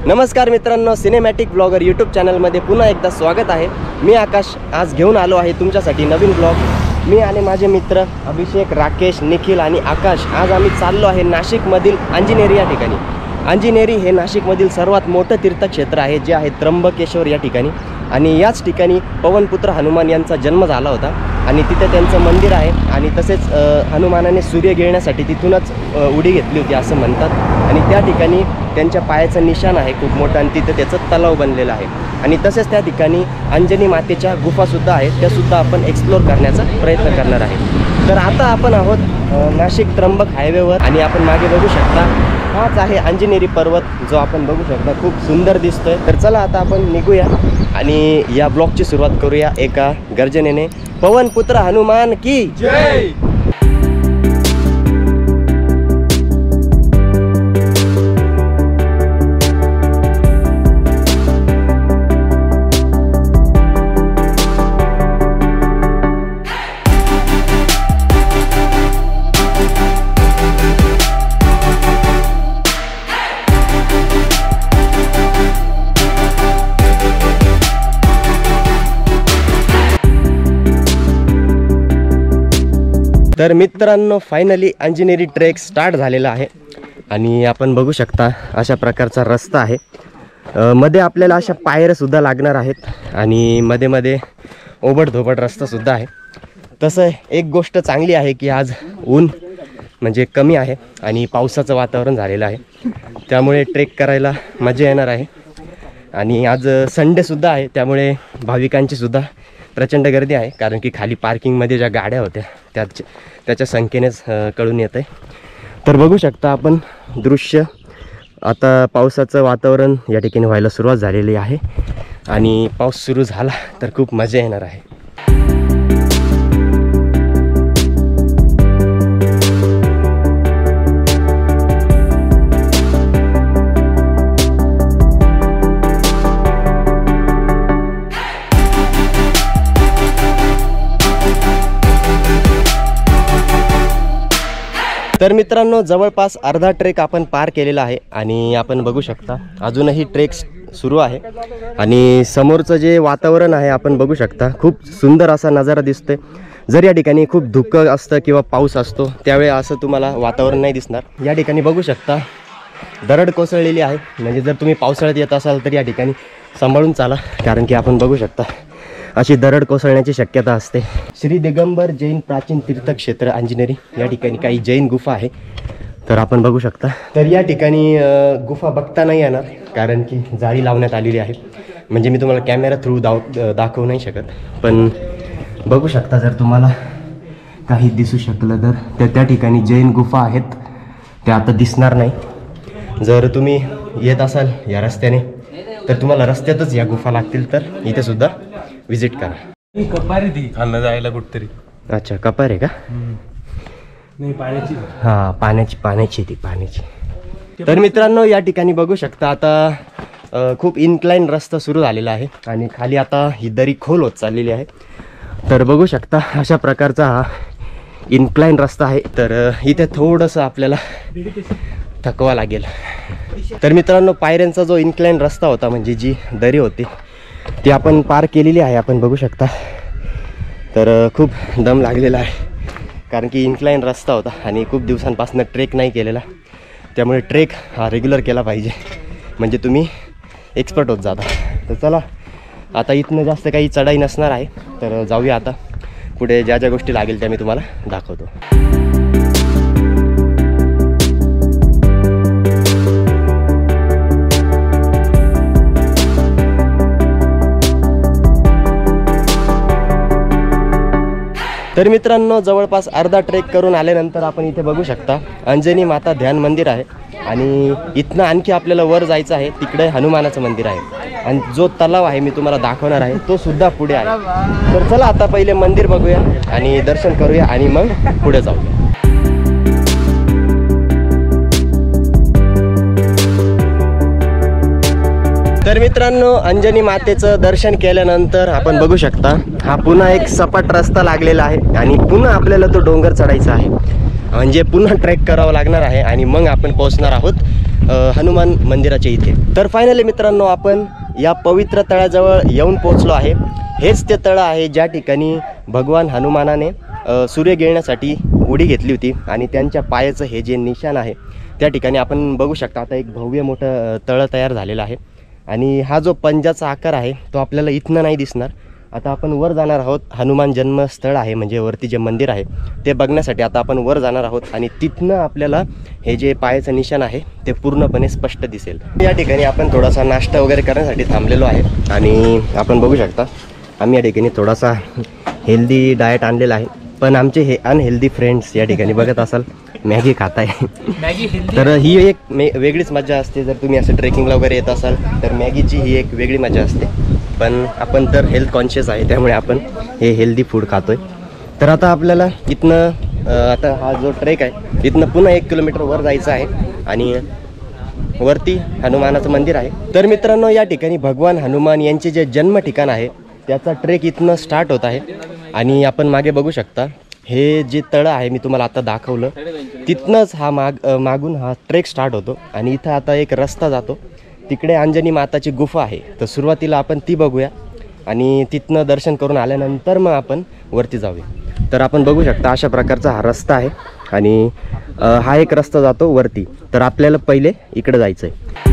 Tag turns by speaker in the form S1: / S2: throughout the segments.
S1: नमस्कार मित्रांनो, cinematic blogger YouTube चॅनलमध्ये पुन्हा एकदा स्वागत आहे। मी आकाश आज घेऊन आलो आहे तुमच्यासाठी नवीन ब्लॉग। मी आणि माझे मित्र अभिषेक, राकेश, निखिल आणि आकाश आज आम्ही चाललो आहे नाशिकमधील अंजनेरी या ठिकाणी। अंजनेरी हे नाशिकमधील सर्वात मोठं तीर्थक्षेत्र आहे जे आहे त्र्यंबकेश्वर या ठिकाणी। आणि याच ठिकाणी पवनपुत्र हनुमान यांचा जन्म झाला होता आणि तिथे त्यांचं मंदिर आहे। आणि तसेच हनुमानाने सूर्य गिळण्यासाठी तिथूनच उडी घेतली होती असं म्हणतात। आणि त्या ठिकाणी त्यांच्या पायाचं निशाण आहे खूप मोठं आणि तिथे त्याचं तलाव बनलेलं आहे। आणि तसेच त्या ठिकाणी अंजनी मातेच्या गुफासुद्धा आहेत, त्यासुद्धा आपण एक्सप्लोर करण्याचा प्रयत्न करणार आहे। तर आता आपण आहोत नाशिक त्र्यंबक हायवेवर आणि आपण मागे बघू शकता हाच आहे अंजनेरी पर्वत जो आपण बघू शकता खूप सुंदर दिसतोय। तर चला आता आपण निघूया आणि या ब्लॉगची सुरुवात करूया एका गर्जनेने। पवनपुत्र हनुमान की जय। तर मित्रांनो फायनली अंजनेरी ट्रेक स्टार्ट झालेला आहे आणि आपण बघू शकता अशा प्रकारचा रस्ता आहे। मध्ये आपल्याला अशा पायऱ्यासुद्धा लागणार आहेत आणि मध्ये मध्ये ओबडधोबड रस्तासुद्धा आहे। तसं एक गोष्ट चांगली आहे की आज ऊन म्हणजे कमी आहे आणि पावसाचं वातावरण झालेलं आहे, त्यामुळे ट्रेक करायला मजा येणार आहे। आणि आज संडेसुद्धा आहे त्यामुळे भाविकांचीसुद्धा प्रचंड गर्दी आहे, कारण की खाली पार्किंगमध्ये ज्या गाड्या होत्या त्याच्या संख्येनेच कळून येतं आहे। तर बघू शकता आपण दृश्य, आता पावसाचं वातावरण या ठिकाणी व्हायला सुरुवात झालेली आहे आणि पाऊस सुरू झाला तर खूप मजा येणार आहे। तर मित्रांनो जवळपास अर्धा ट्रेक आपण पार केलेला आहे आणि आपण बघू शकता अजूनही ट्रेक सुरू आहे। आणि समोरचं जे वातावरण आहे आपण बघू शकता खूप सुंदर असा नजारा दिसतोय। जर या ठिकाणी खूप धुकं असतं किंवा पाऊस असतो त्यावेळी असं तुम्हाला वातावरण नाही दिसणार। या ठिकाणी बघू शकता दरड कोसळलेली आहे, म्हणजे जर तुम्ही पावसाळ्यात येत असाल तर या ठिकाणी सांभाळून चाला, कारण की आपण बघू शकता अशी दरड कोसळण्याची शक्यता असते। श्री दिगंबर जैन प्राचीन तीर्थक्षेत्र अंजनेरी या ठिकाणी काही जैन गुफा आहे, तर आपण बघू शकता। तर या ठिकाणी गुफा बघता नाही येणार कारण की जाळी लावण्यात आलेली आहे, म्हणजे मी तुम्हाला कॅमेरा थ्रू दाखवू नाही शकत, पण बघू शकता जर तुम्हाला काही दिसू शकलं तर त्या ठिकाणी जैन गुफा आहेत, त्या आता दिसणार नाही। जर तुम्ही येत असाल या रस्त्याने तर तुम्हाला रस्त्यातच या गुफा लागतील, तर इथे सुद्धा विजिट करा।
S2: कपारी ती खाल्लं जायला कुठतरी।
S1: अच्छा कपार आहे का?
S2: नाही पाण्याची।
S1: हां पाण्याची ती पाण्याची। तर मित्रांनो या ठिकाणी बघू शकता आता खूप इन्क्लाइन रस्ता सुरू झालेला आहे आणि खाली आता ही दरी खोल होत चाललेली आहे। तर बघू शकता अशा प्रकारचा हा इन्क्लाइन रस्ता आहे, तर इथे थोडंसं आपल्याला थकवा लागेल। तर मित्रांनो पायऱ्यांचा जो इन्क्लाइन रस्ता होता म्हणजे जी दरी होती ती आपण पार केलेली आहे, आपण बघू शकता। तर खूप दम लागलेला आहे कारण की इन्क्लाइन रस्ता होता आणि खूप दिवसांपासून ट्रेक नाही केलेला, त्यामुळे ट्रेक हा रेग्युलर केला पाहिजे म्हणजे तुम्ही एक्सपर्ट होत जाता। तर चला आता इथनं जास्त काही चढाई नसणार आहे, तर जाऊया आता पुढे ज्या ज्या गोष्टी लागेल त्या मी तुम्हाला दाखवतो। तर मित्रांनो जवळपास अर्धा ट्रेक करून आल्यानंतर आपण इथे बघू शकता अंजनी माता ध्यान मंदिर आहे आणि इथनं आणखी आपल्याला वर जायचं आहे, तिकडे हनुमानाचं मंदिर आहे आणि जो तलाव आहे मी तुम्हाला दाखवणार आहे तो सुद्धा पुढे आहे। तर चला आता पहिले मंदिर बघूया आणि दर्शन करूया आणि मग पुढे जाऊया। तर मित्रांनो अंजनी मातेचं दर्शन केल्यानंतर आपण बघू शकता हा पुन्हा एक सपाट रस्ता लागलेला आहे आणि पुन्हा आपल्याला तो डोंगर चढायचा आहे, म्हणजे पुन्हा ट्रेक करावा लागणार आहे आणि मग आपण पोहोचणार आहोत हनुमान मंदिराच्या इथे. तर फायनली मित्रांनो आपण या पवित्र तळाजवळ येऊन पोहोचलो आहे. हेच ते तळ आहे ज्या ठिकाणी भगवान हनुमानाने सूर्य गिळण्यासाठी उडी घेतली होती आणि त्यांच्या पायाचं हे जे निशाण आहे त्या ठिकाणी आपण बघू शकता. आता एक भव्य मोठं तळं तयार झालेलं आहे आणि हा जो पंजाचा आकार आहे तो आपल्याला इथनं नाही दिसणार. आता आपण वर जाणार आहोत. हनुमान जन्मस्थळ आहे म्हणजे वरती जे मंदिर आहे ते बघण्यासाठी आता आपण वर जाणार आहोत आणि तिथनं आपल्याला हे जे पायाचं निशाण आहे ते पूर्णपणे स्पष्ट दिसेल. या ठिकाणी आपण थोडासा नाश्ता वगैरे करण्यासाठी थांबलेलो आहे आणि आपण बघू शकता आम्ही या ठिकाणी थोडासा हेल्दी डाएट आणलेला आहे. पण आमचे हे अनहेल्दी फ्रेंड्स या ठिकाणी बघत असाल मॅगी खात आहे. तर ही एक वेगळीच मजा असते. जर तुम्ही असं ट्रेकिंगला वगैरे येत असाल तर मॅगीची ही एक वेगळी मजा असते. पण आपण तर हेल्थ कॉन्शियस आहे त्यामुळे आपण हे हेल्दी फूड खातोय. तर आता आपल्याला इथनं आता हा जो ट्रेक आहे इथनं पुन्हा 1 किलोमीटर वर जायचं आहे आणि वरती हनुमानाचं मंदिर आहे. तर मित्रांनो या ठिकाणी भगवान हनुमान यांचे जे जन्म ठिकाण आहे त्याचा ट्रेक इथनं स्टार्ट होत आहे आणि आपण मागे बघू शकता हे जे तळं आहे मी तुम्हाला आता दाखवलं तिथनंच हा मागून हा ट्रेक स्टार्ट होतो आणि इथं आता एक रस्ता जातो. तिकडे अंजनी माताची गुफा आहे. तर सुरुवातीला आपण ती बघूया आणि तिथनं दर्शन करून आल्यानंतर मग आपण वरती जाऊया. तर आपण बघू शकता अशा प्रकारचा हा रस्ता आहे आणि हा एक रस्ता जातो वरती. तर आपल्याला पहिले इकडे जायचं आहे.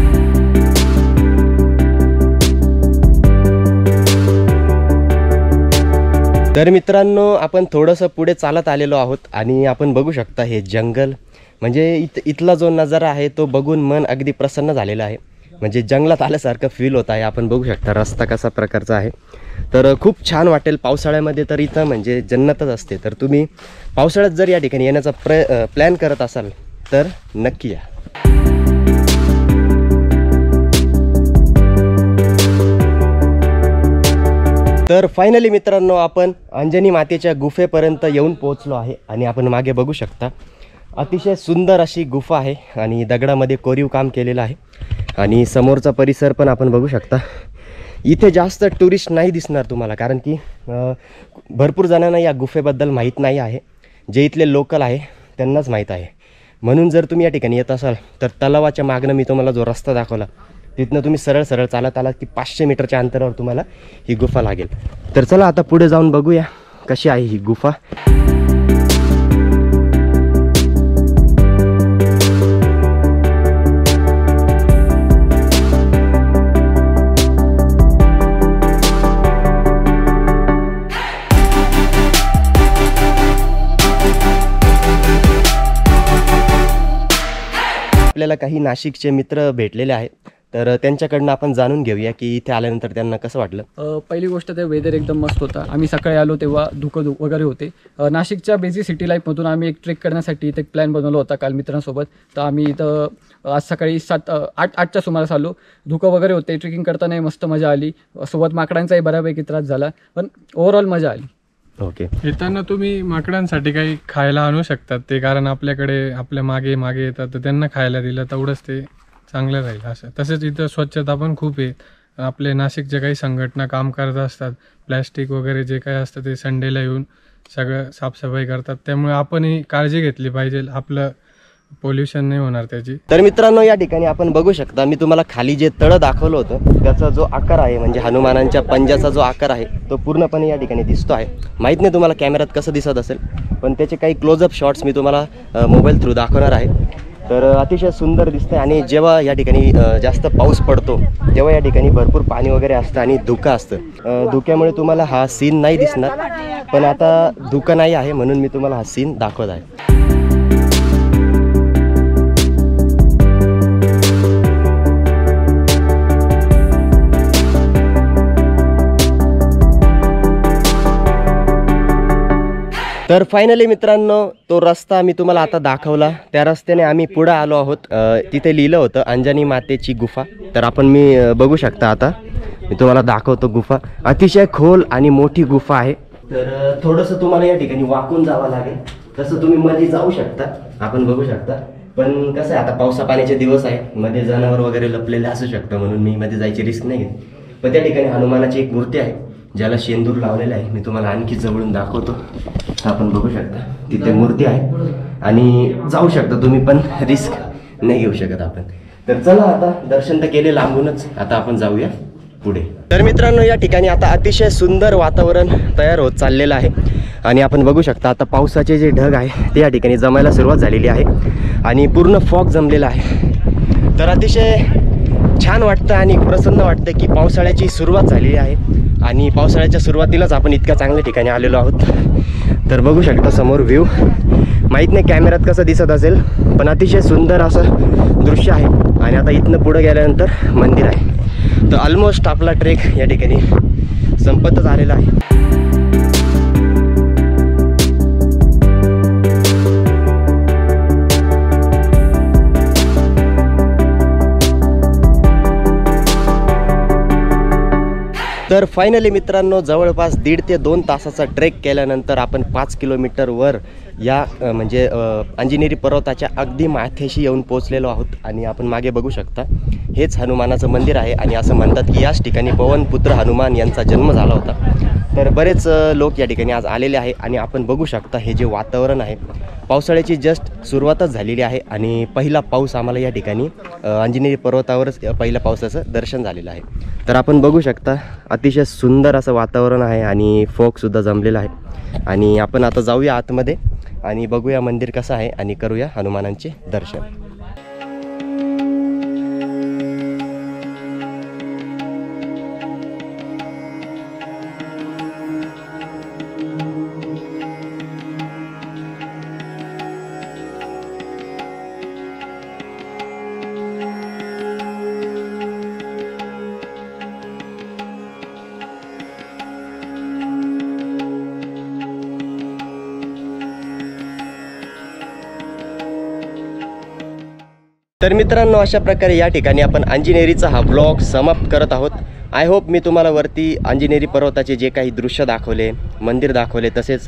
S1: तर मित्रांनो आपण थोडंसं पुढे चालत आलेलो आहोत आणि आपण बघू शकता हे जंगल म्हणजे इथला जो नजारा आहे तो बघून मन अगदी प्रसन्न झालेलं आहे. म्हणजे जंगलात आल्यासारखं फील होत आहे. आपण बघू शकता रस्ता कसा प्रकारचा आहे. तर खूप छान वाटेल. पावसाळ्यामध्ये तर इथं म्हणजे जन्नतच असते. तर तुम्ही पावसाळ्यात जर या ठिकाणी येण्याचा प्लॅन करत असाल तर नक्की या. तर फायनली मित्रांनो आपण अंजनी मातेच्या गुफेपर्यंत येऊन पोहोचलो आहे आणि आपण मागे बघू शकता अतिशय सुंदर अशी गुफा आहे आणि दगडामध्ये कोरीव काम केलेलं आहे आणि समोरचा परिसर पण आपण बघू शकता. इथे जास्त टुरिस्ट नाही दिसणार तुम्हाला कारण की भरपूर जणांना या गुफेबद्दल माहीत नाही आहे. जे इथले लोकल आहे त्यांनाच माहीत आहे. म्हणून जर तुम्ही या ठिकाणी येत असाल तर तलावाच्या मागणं मी तुम्हाला जो रस्ता दाखवला तिथनं तुम्ही सरळ सरळ चालत आलात की 500 मीटरच्या अंतरावर तुम्हाला ही गुफा लागेल. तर चला आता पुढे जाऊन बघूया कशी आहे ही गुफा. आपल्याला काही नाशिकचे मित्र भेटलेले आहेत तर त्यांच्याकडनं आपण जाणून घेऊया की इथे आल्यानंतर त्यांना कसं वाटलं.
S3: पहिली गोष्ट ते वेदर एकदम मस्त होता. आम्ही सकाळी आलो तेव्हा धुकं वगैरे होते. नाशिकच्या बेसिक सिटी लाईफमधून आम्ही एक ट्रेक करण्यासाठी इथे एक प्लॅन बनवला होता काल मित्रांसोबत. तर आम्ही इथं आज सकाळी 8च्या सुमारास आलो. धुकं वगैरे होते. ट्रेकिंग करताना मस्त मजा आली. सोबत माकडांचाही बऱ्यापैकी त्रास झाला पण ओव्हरऑल मजा आली.
S1: ओके.
S2: येताना तुम्ही माकडांसाठी काही खायला आणू शकतात ते कारण आपल्याकडे आपल्या मागे येतात तर त्यांना खायला दिलं तेवढंच ते चांगलं राहील असं. तसेच इथं स्वच्छता पण खूप आहे. आपले नाशिकच्या काही संघटना काम करत असतात. प्लॅस्टिक वगैरे जे काही असतं ते संडेला येऊन सगळं साफसफाई करतात. त्यामुळे आपणही काळजी घेतली पाहिजे. आपलं पोल्युशन नाही होणार त्याची.
S1: तर मित्रांनो या ठिकाणी आपण बघू शकता मी तुम्हाला खाली जे तळं दाखवलं होतं त्याचा जो आकार आहे म्हणजे हनुमानांच्या पंजाचा जो आकार आहे तो पूर्णपणे या ठिकाणी दिसतो आहे. माहीत नाही तुम्हाला कॅमेऱ्यात कसं दिसत असेल पण त्याचे काही क्लोजअप शॉट्स मी तुम्हाला मोबाईल थ्रू दाखवणार आहे. तर अतिशय सुंदर दिसतं आणि जेव्हा या ठिकाणी जास्त पाऊस पडतो तेव्हा या ठिकाणी भरपूर पाणी वगैरे असतं आणि धुकं असतं. धुक्यामुळे तुम्हाला हा सीन नाही दिसणार पण आता धुकं नाही आहे म्हणून मी तुम्हाला हा सीन दाखवत आहे. तर फायनली मित्रांनो तो रस्ता मी तुम्हाला आता दाखवला त्या रस्त्याने आम्ही पुढे आलो आहोत. तिथे लिहिलं होतं अंजनी मातेची गुफा. तर आपण मी बघू शकता आता मी तुम्हाला दाखवतो गुफा. अतिशय खोल आणि मोठी गुफा आहे. तर थोडंसं तुम्हाला या ठिकाणी वाकून जावं लागेल. तसं तुम्ही मध्ये जाऊ शकता आपण बघू शकता पण कसं आहे आता पावसा पाण्याचे दिवस आहे मध्ये जनावर वगैरे लपलेले असू शकतं म्हणून मी मध्ये जायची रिस्क नाही घेत. पण त्या ठिकाणी हनुमानाची एक मूर्ती आहे ज्याला शेंदूर लावलेला आहे. मी तुम्हाला आणखी जवळून दाखवतो. आपण बघू शकता तिथे मूर्ती आहे आणि जाऊ शकता तुम्ही पण रिस्क नाही घेऊ शकत आपण. तर चला आता दर्शन तर केले लांबूनच, आता आपण जाऊया पुढे. तर मित्रांनो, या ठिकाणी आता अतिशय सुंदर वातावरण तयार होत चाललेलं आहे आणि आपण बघू शकता आता पावसाचे जे ढग आहे ते या ठिकाणी जमायला सुरुवात झालेली आहे आणि पूर्ण फॉग जमलेला आहे. तर अतिशय छान वाटतं आणि प्रसन्न वाटतं की पावसाळ्याची सुरुवात झालेली आहे आणि पावसाळ्याच्या सुरुवातीलाच आपण इतक्या चांगल्या ठिकाणी आलेलो आहोत. तर बघू शकता समोर व्ह्यू, माहीत नाही कॅमेऱ्यात कसं दिसत असेल, पण अतिशय सुंदर असं दृश्य आहे. आणि आता इथनं पुढं गेल्यानंतर मंदिर आहे. तर ऑलमोस्ट आपला ट्रेक या ठिकाणी संपतच आलेला आहे. तर फायनली मित्रांनो, जवळपास 1.5 ते 2 तासाचा ट्रेक केल्यानंतर आपण 5 किलोमीटर वर या म्हणजे अंजनेरी पर्वताच्या अगदी माथ्याशी येऊन पोहोचलेलो आहोत. आणि आपण मागे बघू शकता हेच हनुमानाचं मंदिर आहे आणि असं म्हणतात की याच ठिकाणी पवनपुत्र हनुमान यांचा जन्म झाला होता. तर बरेच लोक या ठिकाणी आज आलेले आहे आणि आपण बघू शकता हे जे वातावरण आहे, पावसाळ्याची जस्ट सुरुवातच झालेली आहे आणि पहिला पाऊस आम्हाला या ठिकाणी अंजनेरी पर्वतावरच पहिल्या पावसाचं दर्शन झालेलं आहे. तर आपण बघू शकता अतिशय सुंदर असं वातावरण आहे आणि फॉगसुद्धा जमलेला आहे. आणि आपण आता जाऊया आतमध्ये आणि बघूया मंदिर कसं आहे आणि करूया हनुमानांचे दर्शन. तर मित्रांनो, अशा प्रकारे या ठिकाणी आपण अंजनेरीचा हा ब्लॉग समाप्त करत आहोत. आय होप मी तुम्हाला वरती अंजनेरी पर्वताचे जे काही दृश्य दाखवले, मंदिर दाखवले, तसेच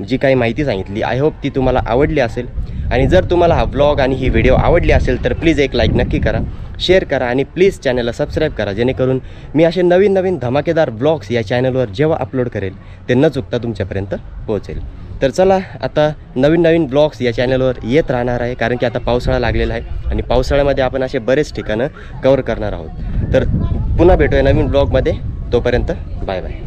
S1: जी काही माहिती सांगितली, आय होप ती तुम्हाला आवडली असेल. आणि जर तुम्हाला हा ब्लॉग आणि ही व्हिडिओ आवडली असेल तर प्लीज एक लाईक नक्की करा, शेअर करा आणि प्लीज चॅनलला सबस्क्राईब करा, जेणेकरून मी असे नवीन नवीन धमाकेदार ब्लॉग्स या चॅनलवर जेव्हा अपलोड करेल ते न चुकता तुमच्यापर्यंत पोहोचेल. तर चला, आता नवीन नवीन ब्लॉग्स या चॅनलवर येत राहणार आहे, कारण की आता पावसाळा लागलेला आहे आणि पावसाळ्यामध्ये आपण असे बरेच ठिकाणं कवर करणार आहोत. तर पुन्हा भेटूया नवीन ब्लॉगमध्ये, तोपर्यंत बाय बाय.